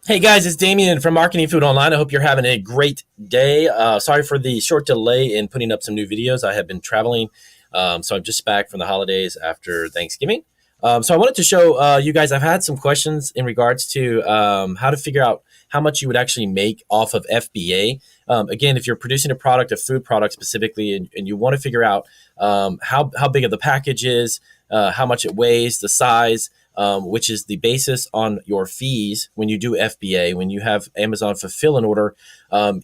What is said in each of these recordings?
Hey guys, it's Damien from Marketing Food Online. I hope you're having a great day. Sorry for the short delay in putting up some new videos. I have been traveling, so I'm just back from the holidays after Thanksgiving. So I wanted to show you guys, I've had some questions in regards to how to figure out how much you would actually make off of FBA. Again, if you're producing a product, a food product specifically, and you want to figure out how big of the package is, how much it weighs, the size, which is the basis on your fees when you do FBA. When you have Amazon fulfill an order,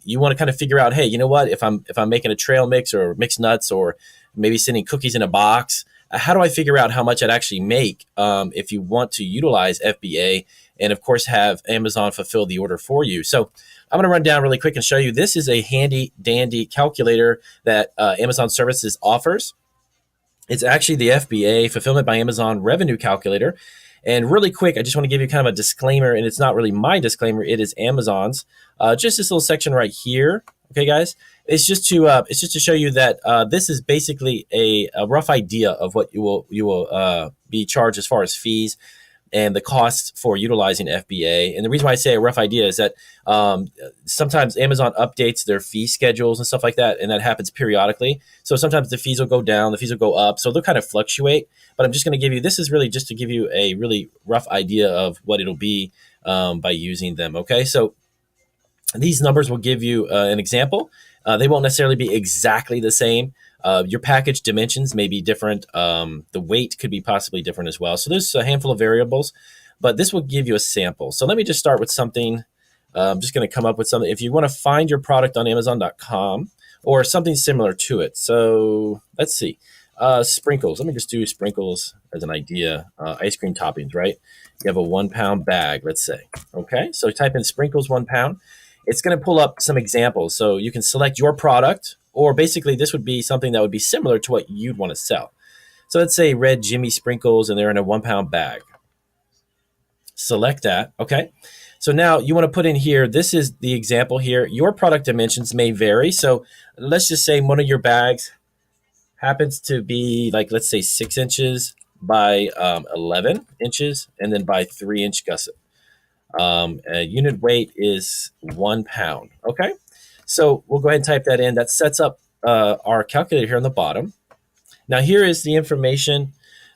you want to kind of figure out, hey, you know what? If I'm making a trail mix or mixed nuts or maybe sending cookies in a box, how do I figure out how much I'd actually make if you want to utilize FBA and of course have Amazon fulfill the order for you? So I'm going to run down really quick and show you. This is a handy dandy calculator that Amazon Services offers. It's actually the FBA Fulfillment by Amazon Revenue Calculator. And really quick, I just want to give you kind of a disclaimer, and it's not really my disclaimer, it is Amazon's. Just this little section right here, okay, guys? It's just to show you that this is basically a rough idea of what you will be charged as far as fees and the costs for utilizing FBA. And the reason why I say a rough idea is that sometimes Amazon updates their fee schedules and stuff like that, and that happens periodically. So sometimes the fees will go down, the fees will go up, so they'll kind of fluctuate. But I'm just going to give you, this is really just to give you a really rough idea of what it'll be by using them, okay? So these numbers will give you an example. They won't necessarily be exactly the same. Your package dimensions may be different. The weight could be possibly different as well. So there's a handful of variables, but this will give you a sample. So let me just start with something. I'm just going to come up with something. If you want to find your product on Amazon.com or something similar to it. So let's see. Sprinkles. Let me just do sprinkles as an idea. Ice cream toppings, right? You have a 1 pound bag, let's say. Okay. So type in sprinkles 1 pound. It's going to pull up some examples. So you can select your product, or basically this would be something that would be similar to what you'd want to sell. So let's say red Jimmy sprinkles, and they're in a 1 pound bag. Select that. Okay. So now you want to put in here, this is the example here. Your product dimensions may vary. So let's just say one of your bags happens to be like, let's say 6 inches by 11 inches and then by 3-inch gusset. Unit weight is 1 pound. Okay. So we'll go ahead and type that in. That sets up our calculator here on the bottom. Now here is the information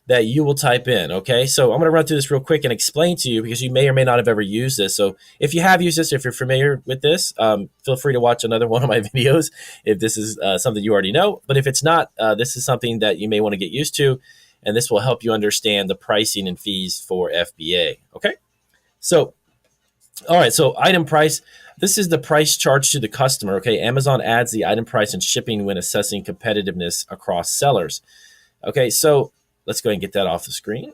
that you will type in. Okay. So I'm going to run through this real quick and explain to you, because you may or may not have ever used this. So if you have used this, if you're familiar with this, feel free to watch another one of my videos if this is something you already know. But if it's not, this is something that you may want to get used to, and this will help you understand the pricing and fees for FBA. Okay. So, all right. So item price. This is the price charged to the customer. Okay. Amazon adds the item price and shipping when assessing competitiveness across sellers. Okay. So let's go ahead and get that off the screen.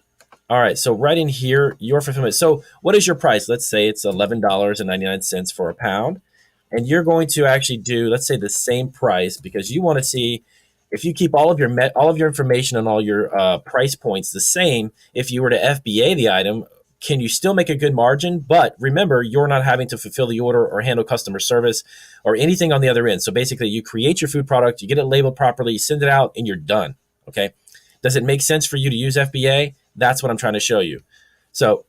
All right. So right in here, your fulfillment. So what is your price? Let's say it's $11.99 for a pound. And you're going to actually do, let's say, the same price, because you want to see if you keep all of your information and all your price points the same. If you were to FBA the item, can you still make a good margin? But remember, you're not having to fulfill the order or handle customer service or anything on the other end. So basically, you create your food product, you get it labeled properly, you send it out, and you're done. Okay. Does it make sense for you to use FBA? That's what I'm trying to show you. So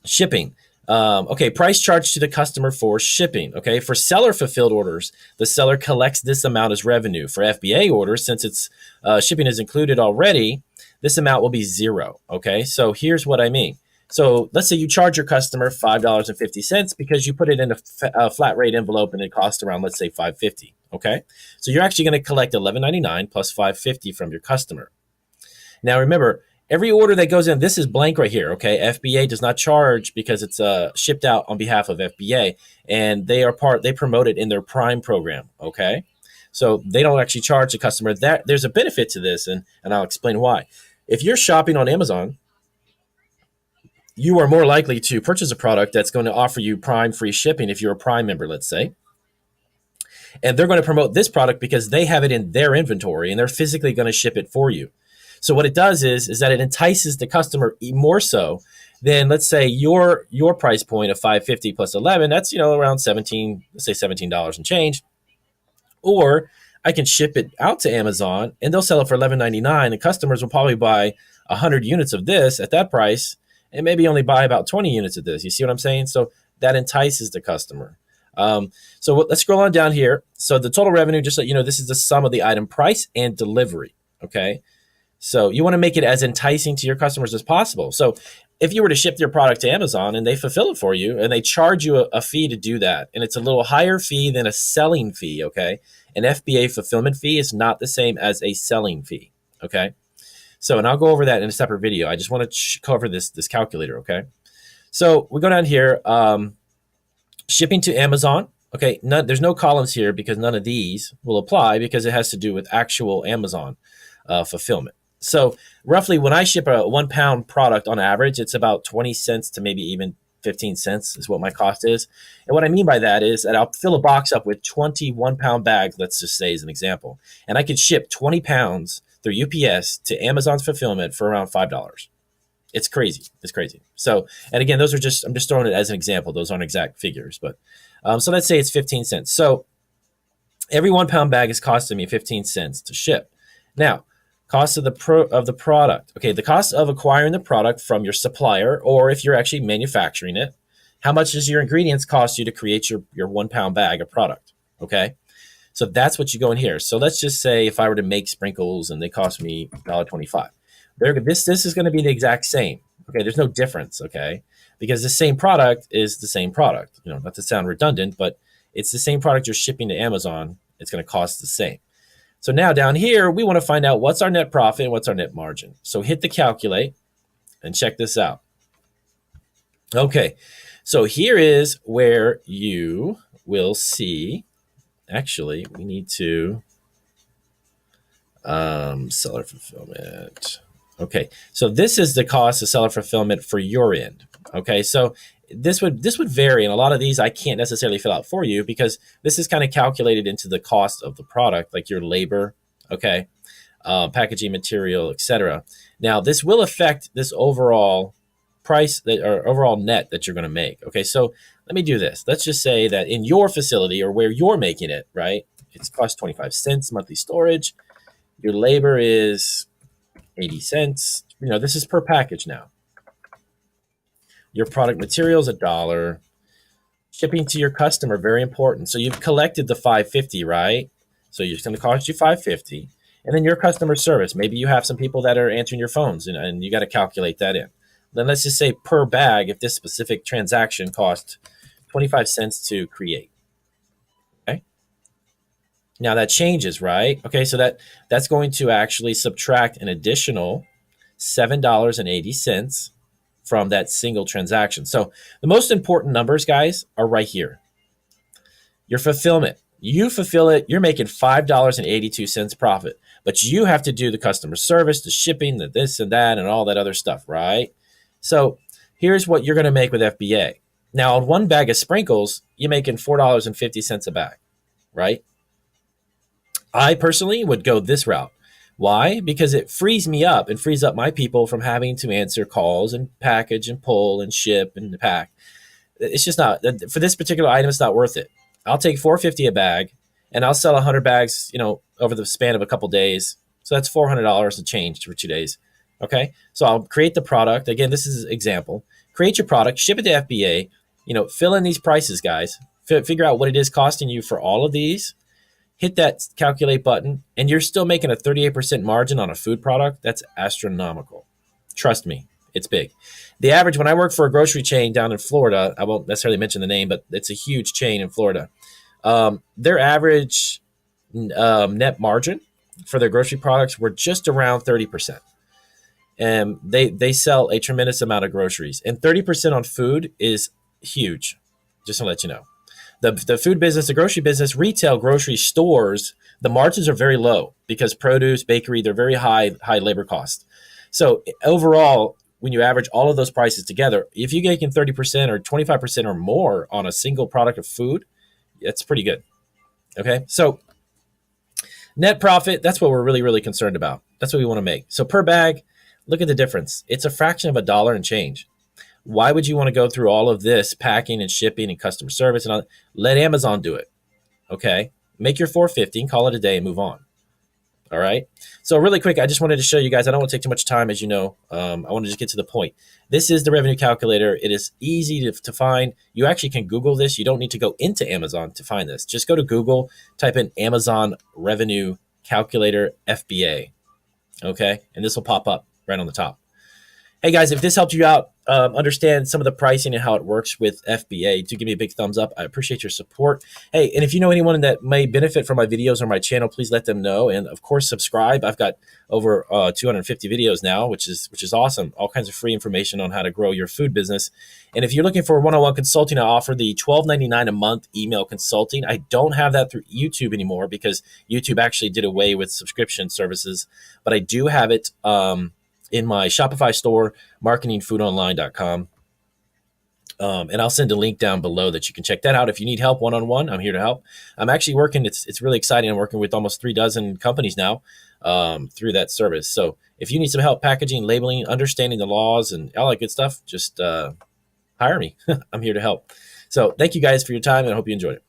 shipping. Okay, price charged to the customer for shipping. Okay, for seller fulfilled orders, the seller collects this amount as revenue. For FBA orders, since it's shipping is included already, this amount will be zero. Okay, so here's what I mean. So let's say you charge your customer $5.50 because you put it in a flat rate envelope and it costs around, let's say, $5.50. Okay, so you're actually going to collect $11.99 plus $5.50 from your customer. Now remember, every order that goes in, this is blank right here. Okay, FBA does not charge because it's shipped out on behalf of FBA, and they promote it in their Prime program. Okay, so they don't actually charge the customer. There's a benefit to this, and I'll explain why. If you're shopping on Amazon, you are more likely to purchase a product that's going to offer you Prime free shipping if you're a Prime member, let's say. And they're going to promote this product because they have it in their inventory and they're physically going to ship it for you. So what it does is that it entices the customer more so than, let's say, your price point of $5.50 plus 11. That's, around $17, let's say $17 and change. Or I can ship it out to Amazon and they'll sell it for $11.99. And customers will probably buy 100 units of this at that price and maybe only buy about 20 units of this. You see what I'm saying? So that entices the customer. So let's scroll on down here. So the total revenue, just so you know, this is the sum of the item price and delivery. Okay. So you want to make it as enticing to your customers as possible. So if you were to ship your product to Amazon and they fulfill it for you and they charge you a fee to do that, and it's a little higher fee than a selling fee, okay? An FBA fulfillment fee is not the same as a selling fee, okay? So, and I'll go over that in a separate video. I just want to cover this calculator, okay? So we go down here, shipping to Amazon, okay? There's no columns here because none of these will apply because it has to do with actual Amazon fulfillment. So roughly when I ship a 1 pound product on average, it's about 20 cents to maybe even 15 cents is what my cost is. And what I mean by that is that I'll fill a box up with 21 pound bags, let's just say as an example. And I could ship 20 pounds through UPS to Amazon's fulfillment for around $5. It's crazy. It's crazy. So, and again, those are just, I'm just throwing it as an example. Those aren't exact figures, but so let's say it's 15 cents. So every 1 pound bag is costing me 15 cents to ship. Now, cost of the product. Okay, the cost of acquiring the product from your supplier, or if you're actually manufacturing it, how much does your ingredients cost you to create your 1 pound bag of product? Okay, so that's what you go in here. So let's just say if I were to make sprinkles and they cost me $1.25, this is going to be the exact same. Okay, there's no difference. Okay, because the same product is the same product. You know, not to sound redundant, but it's the same product you're shipping to Amazon. It's going to cost the same. So now down here, we want to find out what's our net profit and what's our net margin. So hit the calculate and check this out. Okay, so here is where you will see, actually, we need to, seller fulfillment. Okay, so this is the cost of seller fulfillment for your end. Okay, so this would vary, and a lot of these I can't necessarily fill out for you because this is kind of calculated into the cost of the product, like your labor, okay, packaging material, etc. Now this will affect this overall price or overall net that you're going to make. Okay, so let me do this. Let's just say that in your facility or where you're making it, right, it's cost 25 cents monthly storage. Your labor is 80 cents. You know, this is per package now. Your product material is $1. Shipping to your customer, very important. So you've collected the $5.50, right? So it's going to cost you $5.50. And then your customer service, maybe you have some people that are answering your phones and you got to calculate that in. Then let's just say per bag, if this specific transaction cost 25 cents to create. Okay. Now that changes, right? Okay, so that's going to actually subtract an additional $7.80 from that single transaction. So the most important numbers, guys, are right here. Your fulfillment. You fulfill it, you're making $5.82 profit, but you have to do the customer service, the shipping, the this and that, and all that other stuff, right? So here's what you're going to make with FBA. Now, on one bag of sprinkles, you're making $4.50 a bag, right? I personally would go this route. Why? Because it frees me up and frees up my people from having to answer calls and package and pull and ship and pack. It's just not, for this particular item, it's not worth it. I'll take $4.50 a bag and I'll sell 100 bags, you know, over the span of a couple days. So that's $400 a change for 2 days. Okay. So I'll create the product. Again, this is an example. Create your product, ship it to FBA, you know, fill in these prices, guys. Figure out what it is costing you for all of these. Hit that calculate button, and you're still making a 38% margin on a food product. That's astronomical. Trust me, it's big. The average, when I worked for a grocery chain down in Florida, I won't necessarily mention the name, but it's a huge chain in Florida. Their average net margin for their grocery products were just around 30%. And they sell a tremendous amount of groceries. And 30% on food is huge, just to let you know. The food business, the grocery business, retail grocery stores, the margins are very low because produce, bakery, they're very high labor cost. So overall, when you average all of those prices together, if you're making 30% or 25% or more on a single product of food, it's pretty good. Okay, so net profit, that's what we're really, really concerned about. That's what we want to make. So per bag, look at the difference. It's a fraction of $1 and change. Why would you want to go through all of this packing and shipping and customer service and all? Let Amazon do it. Okay, make your $4.50 and call it a day and move on. All right. So really quick, I just wanted to show you guys, I don't want to take too much time, as you know. I want to just get to the point. This is the revenue calculator. It is easy to find. You actually can Google this. You don't need to go into Amazon to find this. Just go to Google, type in Amazon revenue calculator FBA. Okay. And this will pop up right on the top. Hey guys, if this helped you out, understand some of the pricing and how it works with FBA, do give me a big thumbs up. I appreciate your support. Hey, and if you know anyone that may benefit from my videos or my channel, please let them know. And of course, subscribe. I've got over 250 videos now, which is awesome. All kinds of free information on how to grow your food business. And if you're looking for one-on-one consulting, I offer the $12.99 a month email consulting. I don't have that through YouTube anymore because YouTube actually did away with subscription services, but I do have it in my Shopify store, marketingfoodonline.com. And I'll send a link down below that you can check that out. If you need help one-on-one, I'm here to help. I'm actually working, it's really exciting. I'm working with almost 36 companies now through that service. So if you need some help packaging, labeling, understanding the laws and all that good stuff, just hire me. I'm here to help. So thank you guys for your time, and I hope you enjoyed it.